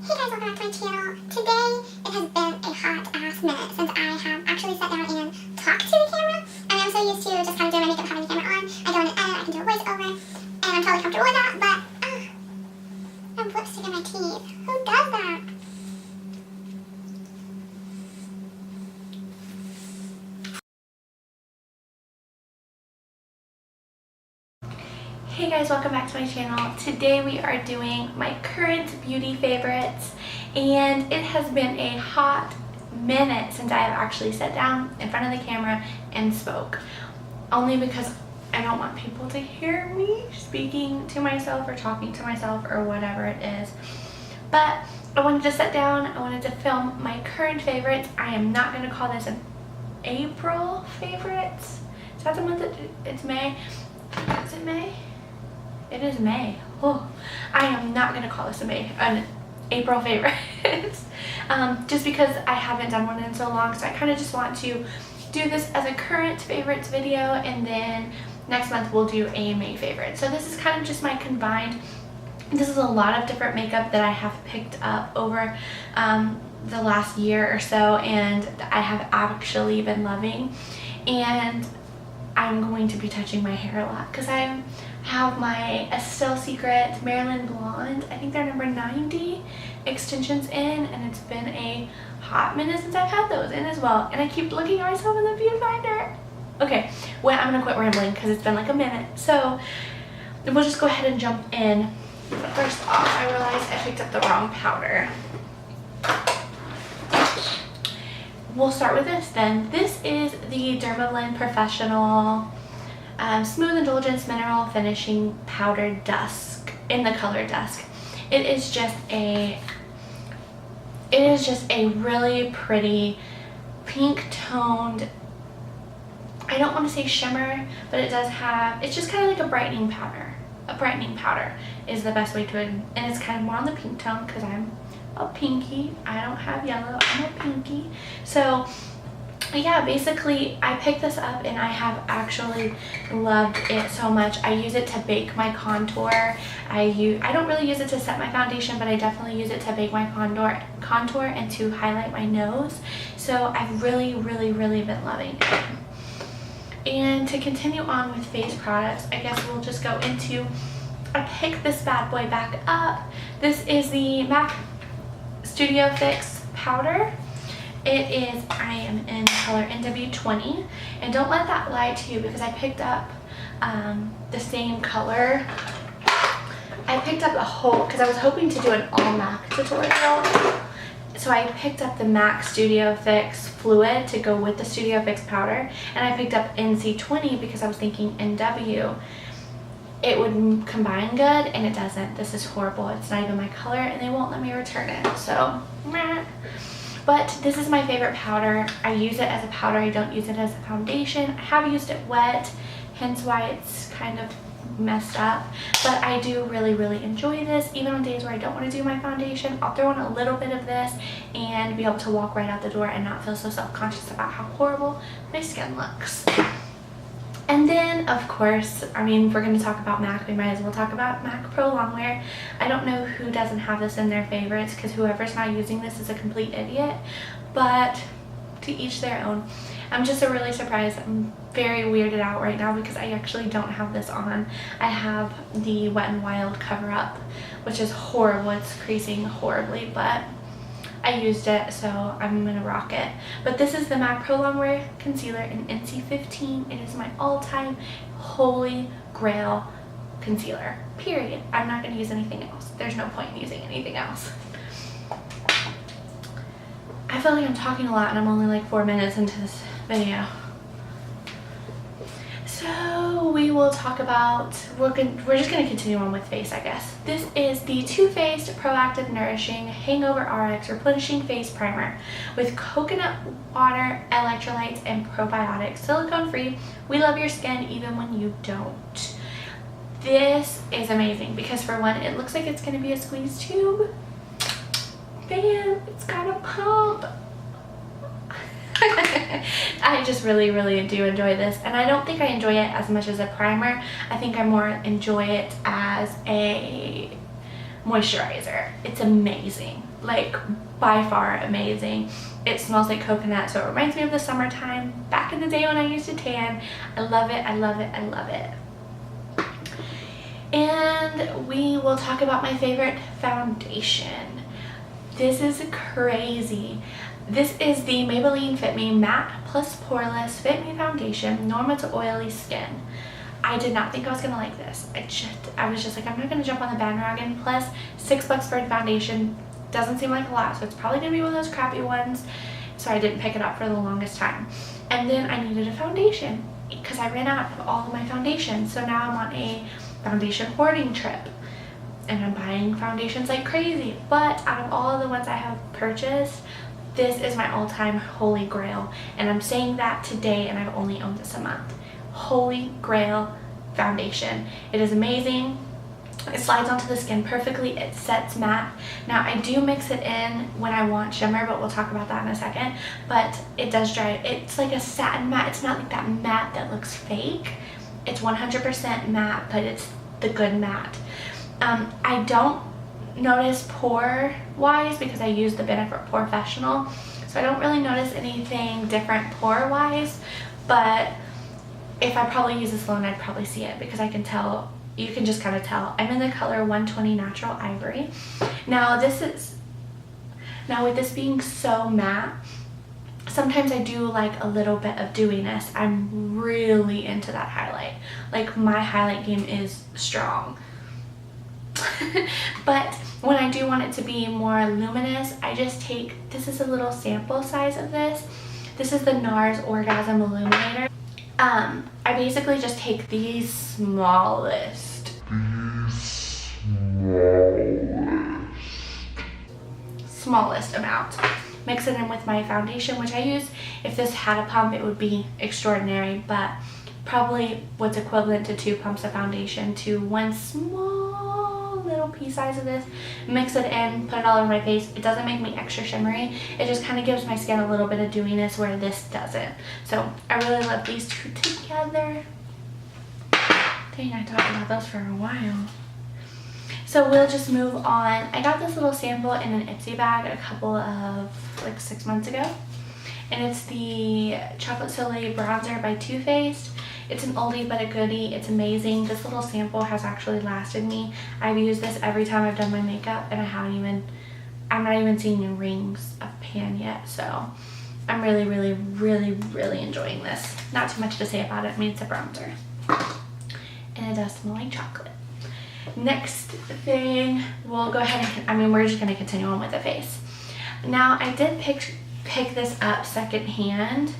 Hey guys, welcome back to my channel. Today, it has been a hot ass minute since I have actually sat down and talked to the camera. I mean, I'm so used to just kind of doing my makeup, having the camera on. I go in and edit, I can do a voiceover, and I'm totally comfortable with that, but, I have lipstick in my teeth. Who does that? Hey guys, welcome back to my channel. Today we are doing my current beauty favorites, and it has been a hot minute since I have actually sat down in front of the camera and spoke. Only because I don't want people to hear me speaking to myself or talking to myself or whatever it is. But I wanted to sit down, I wanted to film my current favorites. I am not going to call this an April favorites. Is that the month that it's May? Is it May? It is May. Oh, I am not going to call this an April favorite. Just because I haven't done one in so long, so I kind of just want to do this as a current favorites video, and then next month we'll do a May favorite. So this is kind of just my combined. This is a lot of different makeup that I have picked up over the last year or so, and I have actually been loving. And I'm going to be touching my hair a lot because I have my Estelle Secret Marilyn Blonde, I think they're number 90 extensions in, and it's been a hot minute since I've had those in as well, and I keep looking at myself in the viewfinder. Okay, well, I'm gonna quit rambling because it's been like a minute, so we'll just go ahead and jump in. But first off, I realized I picked up the wrong powder. We'll start with this then. This is the Dermablend Professional Smooth Indulgence Mineral Finishing Powder Dusk in the color Dusk. It is just a really pretty pink toned, I don't want to say shimmer, but it does have, it's just kind of like a brightening powder. A brightening powder is the best way to it, and it's kind of more on the pink tone because I'm a pinky. I don't have yellow, I'm a pinky. So yeah, basically I picked this up and I have actually loved it so much. I use it to bake my contour. I don't really use it to set my foundation, but I definitely use it to bake my contour and to highlight my nose. So I've really been loving it. And to continue on with face products, I guess we'll just go into, I picked this bad boy back up. This is the MAC Studio Fix powder. It is, I am in color NW20, and don't let that lie to you because I picked up the same color. I picked up a whole, because I was hoping to do an all MAC tutorial, so I picked up the MAC Studio Fix fluid to go with the Studio Fix powder, and I picked up NC20 because I was thinking NW it would combine good, and it doesn't. This is horrible. It's not even my color, and they won't let me return it, so meh. But this is my favorite powder. I use it as a powder. I don't use it as a foundation. I have used it wet, hence why it's kind of messed up. But I do really enjoy this. Even on days where I don't want to do my foundation, I'll throw in a little bit of this and be able to walk right out the door and not feel so self-conscious about how horrible my skin looks. And then, of course, I mean, if we're going to talk about MAC, we might as well talk about MAC Pro Longwear. I don't know who doesn't have this in their favorites, because whoever's not using this is a complete idiot, but to each their own. I'm just really surprised. I'm very weirded out right now because I actually don't have this on. I have the Wet n Wild cover up, which is horrible. It's creasing horribly, but I used it, so I'm gonna rock it. But this is the MAC Pro Longwear Concealer in NC15. It is my all-time holy grail concealer, period. I'm not gonna use anything else. There's no point in using anything else. I feel like I'm talking a lot and I'm only like 4 minutes into this video. So we will talk about, we're just going to continue on with face, I guess. This is the Too Faced Proactive Nourishing Hangover RX Replenishing Face Primer with coconut water, electrolytes, and probiotics. Silicone free. We love your skin even when you don't. This is amazing because, for one, it looks like it's going to be a squeeze tube. Bam! It's got a pump. I just really do enjoy this, and I don't think I enjoy it as much as a primer. I think I more enjoy it as a moisturizer. It's amazing. like by far amazing. It smells like coconut, so it reminds me of the summertime back in the day when I used to tan. I love it, I love it, I love it. And we will talk about my favorite foundation. This is crazy. This is the Maybelline Fit Me Matte Plus Poreless Fit Me Foundation, normal to oily skin. I did not think I was gonna like this. I was just like, I'm not gonna jump on the bandwagon. Plus $6 for a foundation doesn't seem like a lot, so it's probably gonna be one of those crappy ones. So I didn't pick it up for the longest time. And then I needed a foundation because I ran out of all of my foundations. So now I'm on a foundation hoarding trip and I'm buying foundations like crazy. But out of all of the ones I have purchased, this is my all-time holy grail. And I'm saying that today, and I've only owned this a month. Holy grail foundation. It is amazing. It slides onto the skin perfectly. It sets matte. Now I do mix it in when I want shimmer, but we'll talk about that in a second. But it does dry. It's like a satin matte. It's not like that matte that looks fake. It's 100% matte, but it's the good matte. I don't notice pore wise because I use the Benefit Professional, so I don't really notice anything different pore wise. But if I probably use this alone, I'd probably see it because I can tell. You can just kind of tell. I'm in the color 120 Natural Ivory. Now with this being so matte, sometimes I do like a little bit of dewiness. I'm really into that highlight. Like my highlight game is strong. But when I do want it to be more luminous, I just take, this is a little sample size of this. This is the NARS Orgasm Illuminator. I basically just take the smallest amount, mix it in with my foundation, which I use. If this had a pump, it would be extraordinary, but probably what's equivalent to 2 pumps of foundation to 1 small little pea size of this. Mix it in, put it all over my face. It doesn't make me extra shimmery. It just kind of gives my skin a little bit of dewiness where this doesn't. So I really love these two together. Dang, I talked about those for a while. So we'll just move on. I got this little sample in an Ipsy bag a couple of, like 6 months ago. And it's the Chocolate Soleil Bronzer by Too Faced. It's an oldie but a goodie. It's amazing. This little sample has actually lasted me. I've used this every time I've done my makeup, and I'm not even seeing rings of pan yet. So I'm really, really, really, really enjoying this. Not too much to say about it. I mean, it's a bronzer. And it does smell like chocolate. Next thing, we'll go ahead and, we're just going to continue on with the face. Now, I did pick this up secondhand.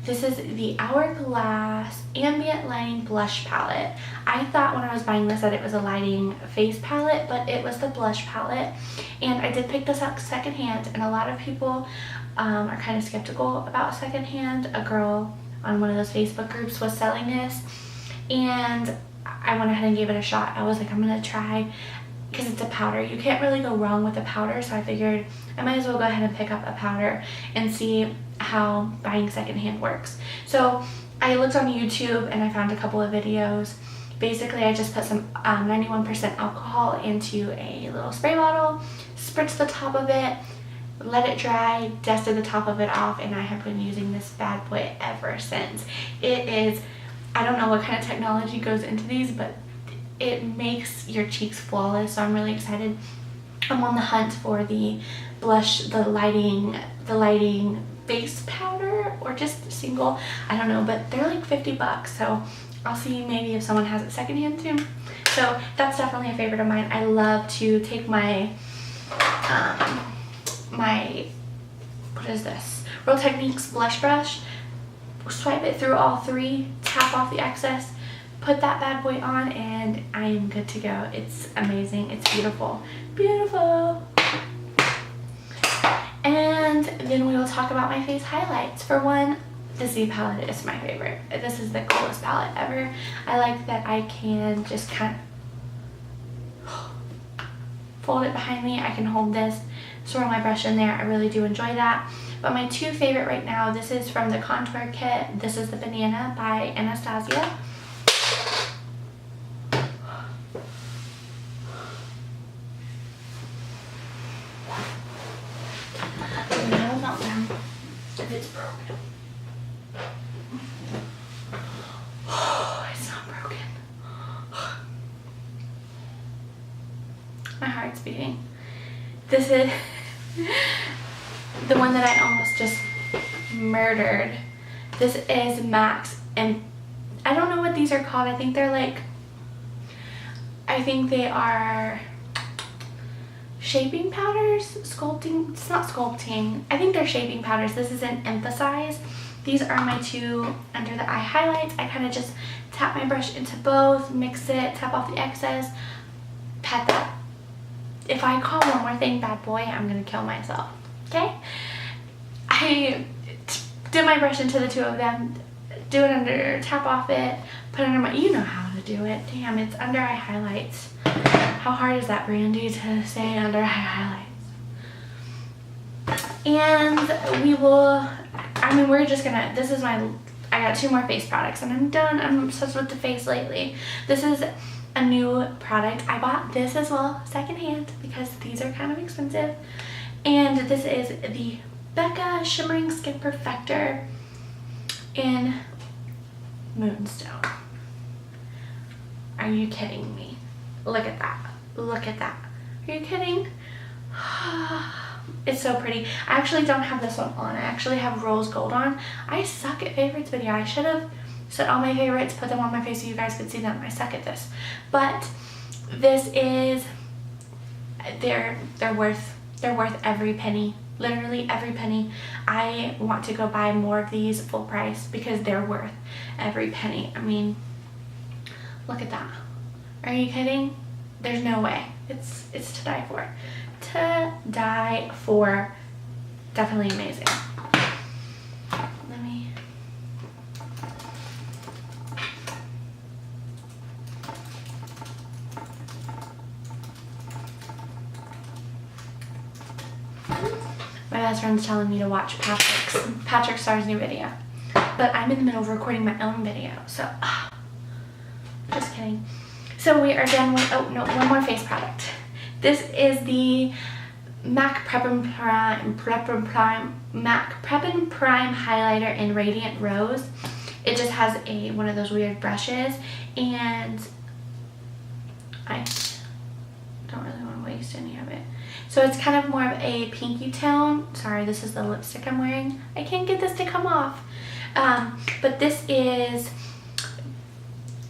This is the Hourglass Ambient Lighting Blush Palette. I thought when I was buying this that it was a lighting face palette, but it was the blush palette. And I did pick this up secondhand, and a lot of people are kind of skeptical about secondhand. A girl on one of those Facebook groups was selling this, and I went ahead and gave it a shot. I was like, I'm gonna try, because it's a powder. You can't really go wrong with a powder, so I figured I might as well go ahead and pick up a powder and see how buying secondhand works. So I looked on YouTube and I found a couple of videos. Basically, I just put some 91% alcohol into a little spray bottle, spritzed the top of it, let it dry, dusted the top of it off, and I have been using this bad boy ever since. It is, I don't know what kind of technology goes into these, but it makes your cheeks flawless, so I'm really excited. I'm on the hunt for the blush, the lighting base powder, or just single, I don't know, but they're like 50 bucks, so I'll see maybe if someone has it secondhand too. So that's definitely a favorite of mine. I love to take my what is this, Real Techniques blush brush, swipe it through all 3, tap off the excess, put that bad boy on, and I am good to go. It's amazing. It's beautiful. Beautiful. And then we will talk about my face highlights. For one, the Z palette is my favorite. This is the coolest palette ever. I like that I can just kind of fold it behind me. I can hold this, swirl my brush in there. I really do enjoy that. But my 2 favorite right now, this is from the contour kit. This is the Banana by Anastasia. My heart's beating. This is the one that I almost just murdered. This is MAC's, and I don't know what these are called. I think they're like, I think they are shaping powders, sculpting. It's not sculpting. I think they're shaping powders. This is an Emphasize. These are my two under the eye highlights. I kind of just tap my brush into both, mix it, tap off the excess, pat that. If I call one more thing bad boy, I'm gonna kill myself, okay? I dip my brush into the two of them, do it under, tap off it, put it under my, you know how to do it. Damn, it's under eye highlights. How hard is that, Brandy, to say under eye highlights? And we will, I mean, we're just gonna, this is my, I got 2 more face products and I'm done. I'm obsessed with the face lately. This is a new product. I bought this as well secondhand because these are kind of expensive. And this is the Becca Shimmering Skin Perfector in Moonstone. Are you kidding me? Look at that. Look at that. Are you kidding? It's so pretty. I actually don't have this one on. I actually have Rose Gold on. I suck at favorites video. I should have set all my favorites, put them on my face so you guys could see them. I suck at this. But this is, they're worth every penny. Literally every penny. I want to go buy more of these full price because they're worth every penny. I mean, look at that. Are you kidding? There's no way. It's to die for. To die for. Definitely amazing. Let me. My best friend's telling me to watch Patrick Starr's new video, but I'm in the middle of recording my own video, so just kidding. So we are done with, oh no, one more face product. This is the MAC Prep and Prime highlighter in Radiant Rose. It just has one of those weird brushes, and I don't really want to waste any of it. So it's kind of more of a pinky tone. Sorry, this is the lipstick I'm wearing. I can't get this to come off. But this is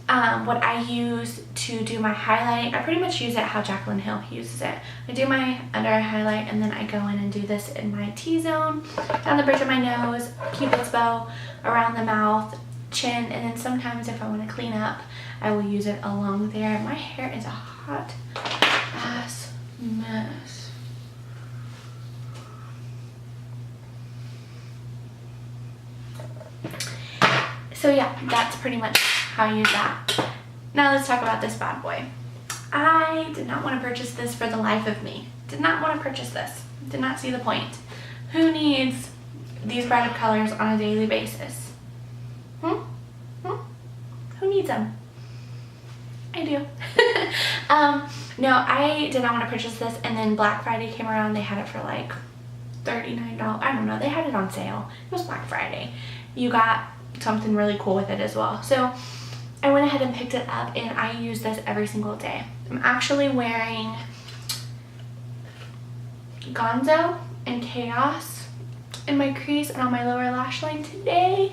what I use to do my highlighting. I pretty much use it how Jaclyn Hill uses it. I do my under eye highlight and then I go in and do this in my T-zone, down the bridge of my nose, Cupid's bow, around the mouth, chin, and then sometimes if I want to clean up, I will use it along there. My hair is a hot ass mess. So yeah, that's pretty much how I use that. Now let's talk about this bad boy. I did not want to purchase this for the life of me. Did not want to purchase this. Did not see the point. Who needs these bright colors on a daily basis? Who needs them? I do. No, I did not want to purchase this, and then Black Friday came around. They had it for like $39. I don't know. They had it on sale. It was Black Friday. You got something really cool with it as well. So I went ahead and picked it up, and I use this every single day. I'm actually wearing Gonzo and Chaos in my crease and on my lower lash line today.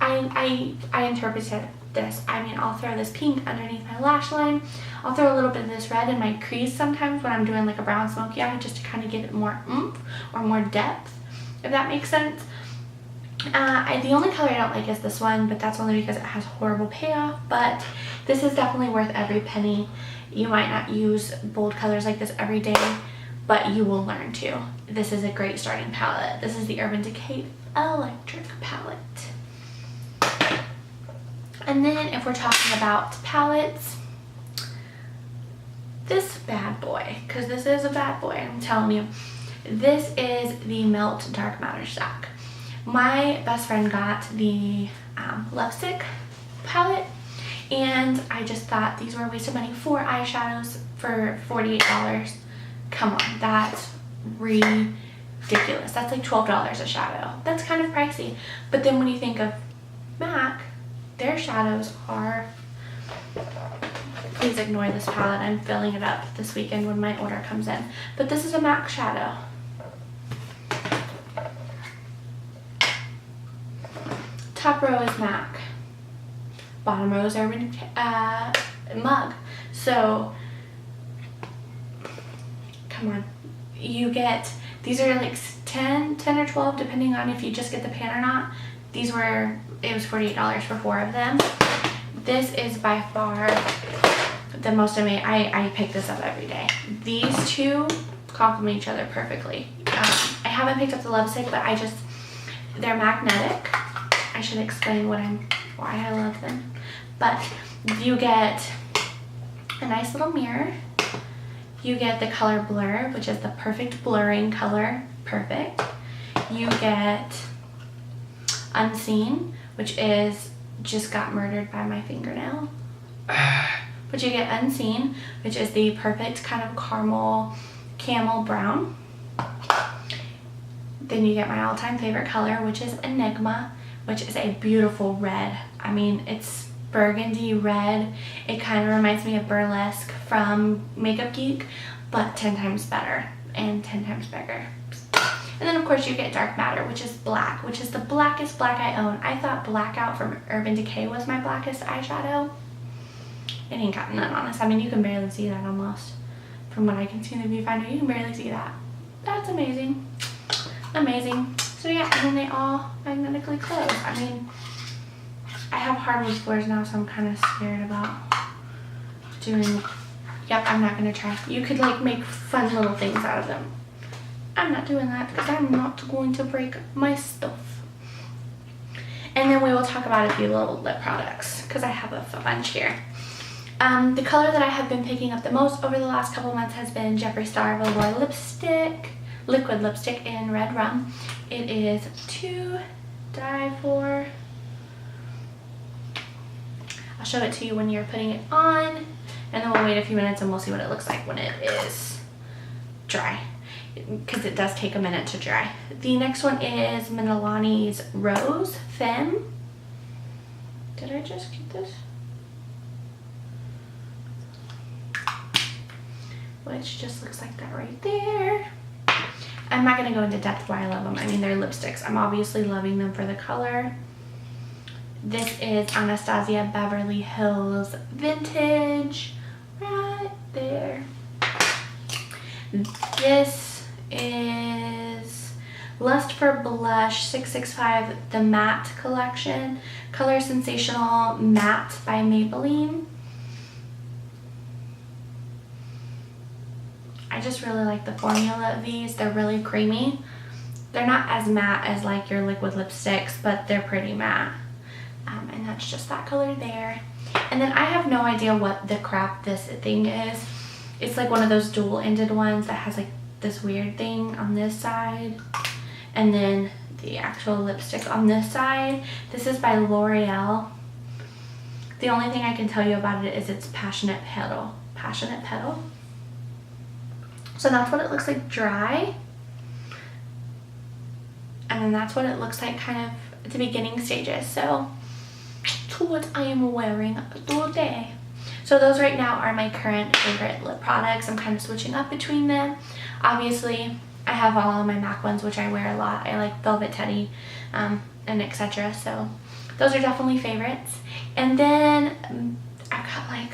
I interpreted this. I mean, I'll throw this pink underneath my lash line. I'll throw a little bit of this red in my crease sometimes when I'm doing like a brown smoky eye, just to kind of give it more oomph or more depth, if that makes sense. The only color I don't like is this one, but that's only because it has horrible payoff. But this is definitely worth every penny. You might not use bold colors like this every day, but you will learn to. This is a great starting palette. This is the Urban Decay Electric palette. And then if we're talking about palettes, this bad boy, because this is a bad boy, I'm telling you. This is the Melt Dark Matter Stack. My best friend got the Lovesick palette, and I just thought these were a waste of money. 4 eyeshadows for $48. Come on, that's ridiculous. That's like $12 a shadow. That's kind of pricey. But then when you think of MAC, their shadows are please ignore this palette. I'm filling it up this weekend when my order comes in. But this is a MAC shadow. Top row is MAC. Bottom row is Urban Mug. So, come on. You get, these are like 10 or 12 depending on if you just get the pan or not. These were, it was $48 for 4 of them. This is by far the most amazing. I pick this up every day. These two complement each other perfectly. I haven't picked up the lipstick, but they're magnetic. I should explain why I love them. But you get a nice little mirror. You get the color Blur, which is the perfect blurring color. Perfect. You get Unseen, which is just got murdered by my fingernail. But you get Unseen, which is the perfect kind of caramel camel brown. Then you get my all-time favorite color, which is Enigma, which is a beautiful red. I mean, it's burgundy red. It kind of reminds me of Burlesque from Makeup Geek, but 10 times better and 10 times bigger. And then of course you get Dark Matter, which is black, which is the blackest black I own. I thought Blackout from Urban Decay was my blackest eyeshadow. It ain't got none on this. I mean, you can barely see that almost. From what I can see in the viewfinder, you can barely see that. That's amazing. Amazing. So yeah, and then they all magnetically close. I mean, I have hardwood floors now, so I'm kind of scared about doing, yep, I'm not going to try. You could like make fun little things out of them. I'm not doing that because I'm not going to break my stuff. And then we will talk about a few little lip products because I have a bunch here. The color that I have been picking up the most over the last couple months has been Jeffree Star Velour lipstick, liquid lipstick in Red Rum. It is to die for. I'll show it to you when you're putting it on, and then we'll wait a few minutes and we'll see what it looks like when it is dry, because it does take a minute to dry. The next one is Milani's Rose Femme. Did I just get this? Which just looks like that right there. I'm not going to go into depth why I love them. I mean, they're lipsticks. I'm obviously loving them for the color. This is Anastasia Beverly Hills Vintage. Right there. This is Lust for Blush 665, the Matte Collection. Color Sensational Matte by Maybelline. I just really like the formula of these. They're really creamy. They're not as matte as like your liquid lipsticks, but they're pretty matte. And that's just that color there. And then I have no idea what the crap this thing is. It's like one of those dual-ended ones that has like this weird thing on this side. And then the actual lipstick on this side. This is by L'Oreal. The only thing I can tell you about it is it's Passionate Petal. Passionate Petal. So that's what it looks like dry. And then that's what it looks like kind of at the beginning stages. So to what I am wearing today. So those right now are my current favorite lip products. I'm kind of switching up between them. Obviously, I have all of my MAC ones, which I wear a lot. I like Velvet Teddy and etc. So those are definitely favorites. And then I've got like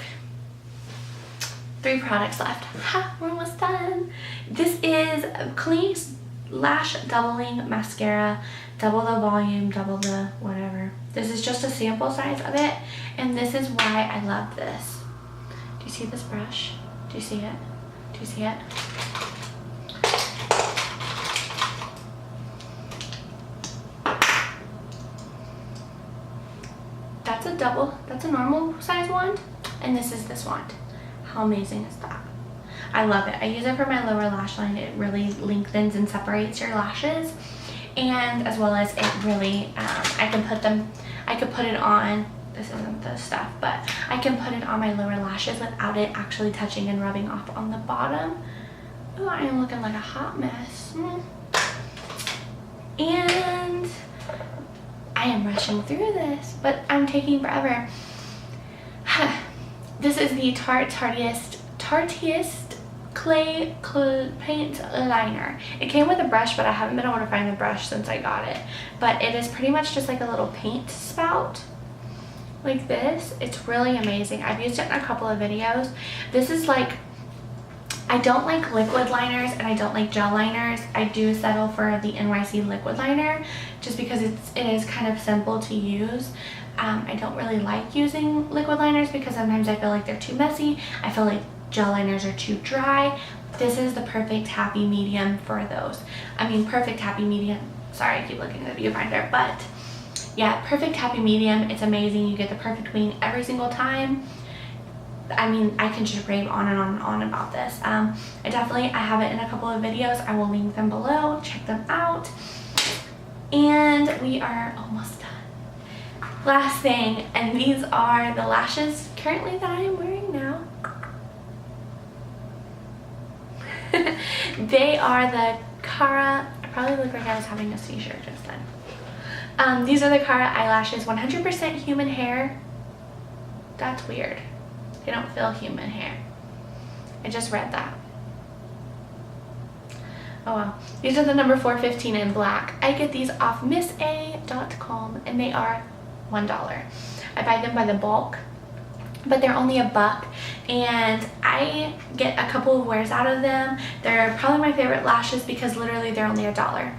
3 products left. Ha, we're almost done. This is Clinique's Lash Doubling Mascara. Double the volume, double the whatever. This is just a sample size of it, and this is why I love this. Do you see this brush? Do you see it? Do you see it? That's a double, that's a normal size wand, and this is this wand. How amazing is that? I love it. I use it for my lower lash line. It really lengthens and separates your lashes, and as well as it really, I can put it on, this isn't the stuff, but I can put it on my lower lashes without it actually touching and rubbing off on the bottom. Oh, I am looking like a hot mess. And I am rushing through this, but I'm taking forever. This is the Tarteist clay paint liner. It came with a brush, but I haven't been able to find the brush since I got it. But it is pretty much just like a little paint spout like this. It's really amazing. I've used it in a couple of videos. This is like, I don't like liquid liners and I don't like gel liners. I do settle for the NYC liquid liner just because it is kind of simple to use. I don't really like using liquid liners because sometimes I feel like they're too messy. I feel like gel liners are too dry. This is the perfect happy medium for those. I mean, perfect happy medium. Sorry, I keep looking at the viewfinder, but yeah, perfect happy medium. It's amazing. You get the perfect wing every single time. I mean, I can just rave on and on and on about this. I have it in a couple of videos. I will link them below. Check them out. And we are almost done. Last thing, and these are the lashes currently that I am wearing now. They are the Cara, I probably look like I was having a seizure just then. These are the Cara eyelashes, 100% human hair. That's weird. They don't feel human hair. I just read that. Oh well. These are the number 415 in black. I get these off missa.com and they are $1. I buy them by the bulk, but they're only $1 and I get a couple of wears out of them. They're probably my favorite lashes because literally they're only $1.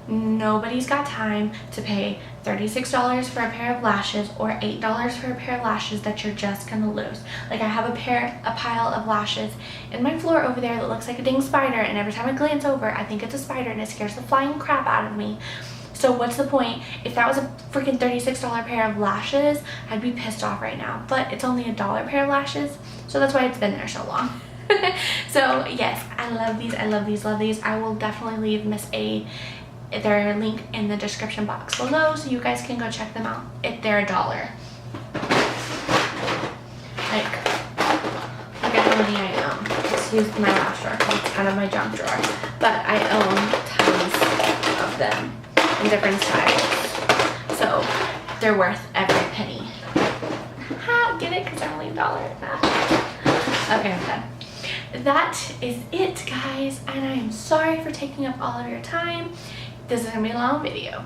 Nobody's got time to pay $36 for a pair of lashes or $8 for a pair of lashes that you're just gonna lose. Like I have a pile of lashes in my floor over there that looks like a dang spider, and every time I glance over I think it's a spider and it scares the flying crap out of me. So what's the point? If that was a freaking $36 pair of lashes, I'd be pissed off right now. But it's only $1 pair of lashes, so that's why it's been there so long. So yes, I love these. I love these. Love these. I will definitely leave their link in the description box below, so you guys can go check them out. They're $1. Like, look at how many I own. Excuse my lash drawer. It's kind of my junk drawer, but I own tons of them in different styles, so they're worth every penny. Ha! Get it? Because they're only $1. Okay, I'm done. That is it, guys, and I am sorry for taking up all of your time. This is gonna be a long video,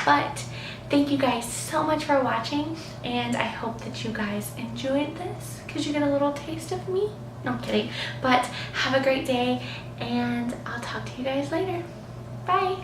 but thank you guys so much for watching, and I hope that you guys enjoyed this because you get a little taste of me. No, I'm kidding, but have a great day and I'll talk to you guys later. Bye.